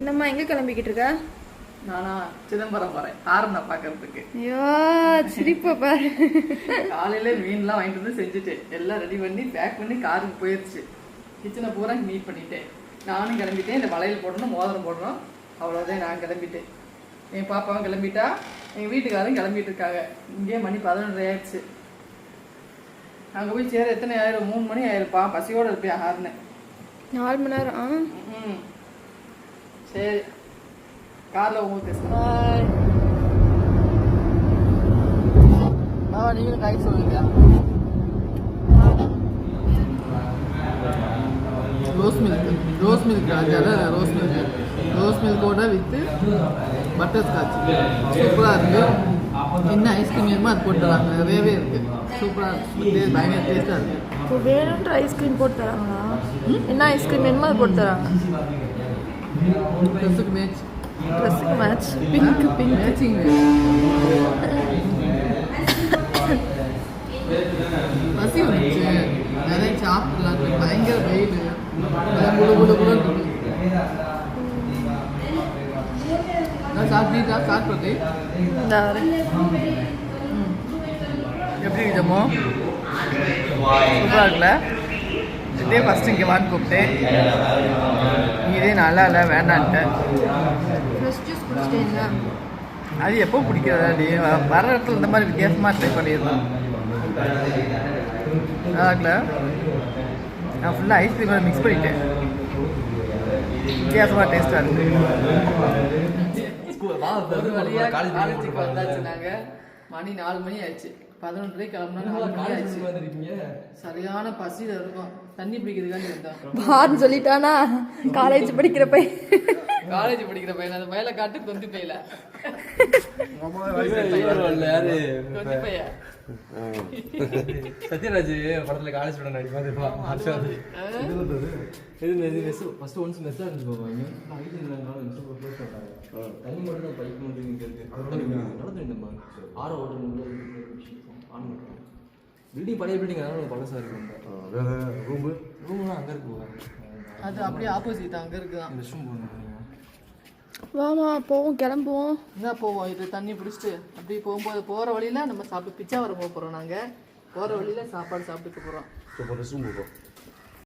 என்னம்மா எங்கே கிளம்பிக்கிட்டு இருக்க? நானா சிதம்பரம் போகிறேன் ஆரம்பை பார்க்கறதுக்கு. ஐயோ சிரிப்பா பாரு. காலையில் மீன்லாம் வாங்கிட்டு வந்து செஞ்சுட்டேன், எல்லாம் ரெடி பண்ணி பேக் பண்ணி காருக்கு போயிடுச்சு. கிச்சனை பூரா நீட் பண்ணிட்டேன். நானும் கிளம்பிட்டேன். இந்த வளையல் போடணும், மோதிரம் போடணும், அவ்வளோதான். நான் கிளம்பிட்டேன். என் பாப்பாவும் கிளம்பிட்டா, எங்கள் வீட்டுக்காரரும் கிளம்பிட்டு இருக்காங்க. இங்கேயே மணி 11 ஆயிடுச்சு. அங்கே போய் சேர எத்தனை ஆயிரம்? 3 மணி ஆயிருப்பா. பசியோடு இருப்பேன் ஆறுனேன். 4 மணி நேரம். சரி, காரில் உங்களுக்கு நீங்களும் காய் சொல்லுங்க. Rose milk rose மில்கோட with butter Scotch சூப்பராக இருக்குது. என்ன ஐஸ்கிரீம் வேணுமோ அது போட்டு தராங்க, நிறையவே இருக்குது. சூப்பராக இருக்குது, பயங்கர டேஸ்ட்டாக இருக்குது. இப்போ வேணுன்ற ஐஸ்கிரீம் போட்டு தராங்களா? என்ன ஐஸ்கிரீம் வேணுமோ அது போட்டு தராங்க. ட்ரெஸ்ஸுக்கு மேட்ச் பிங்க் மேட்சிங். பசி வந்துச்சு, நிறைய சாப்பிடலாம். பயங்கர வெயில், சாப்பிட்டு எப்படி இருக்கமோ சூப்பராக இருக்குல்ல. இதே ஃபஸ்ட்டு இங்கே வான்னு கூப்பிட்டேன், இதே நல்லா இல்லை வேண்டான்ட்டேன். அது எப்போ பிடிக்கிறதாடி, வர இடத்துல இந்த மாதிரி வித்தியாசமாக ட்ரை பண்ணியிருந்தேன். நல்லா இருக்குல்ல. நான் ஃபுல்லாக ஐஸ்கிரீம் மிக்ஸ் பண்ணிட்டேன், வித்தியாசமாக டேஸ்ட்டாக இருக்குது. காலேஜுக்கு வந்தாச்சு. நாங்கள் மணி 4 மணி ஆயிடுச்சு. 11 கிளம்புனா 4 மணி ஆயிடுச்சு. சரியான பசியில் இருக்கும். தண்ணி பிடிக்கிறதுக்காண்டி வந்தோம். சொல்லிட்டானா காலேஜ் படிக்கிற பையன் அந்த வயலை காட்டு கொந்தி பையில சத்யராஜ் படத்துல காலேஜ் படம் தண்ணி மட்டும் பைக் பில்டிங் பழைய பில்டிங் அதனால பழசா இருக்கு. ரூம்லாம் அங்க இருக்கு, அது அப்படியே ஆப்போசிட் அங்க இருக்குதான். வாமா போவோம், கிளம்புவோம். என்ன போவோம், இது தண்ணி பிடிச்சிட்டு அப்படி போகும்போது போகிற வழியில் நம்ம சாப்பிட்டு பிச்சாவரம் போக போகிறோம். நாங்கள் போகிற வழியில் சாப்பாடு சாப்பிட்டுக்க போகிறோம்.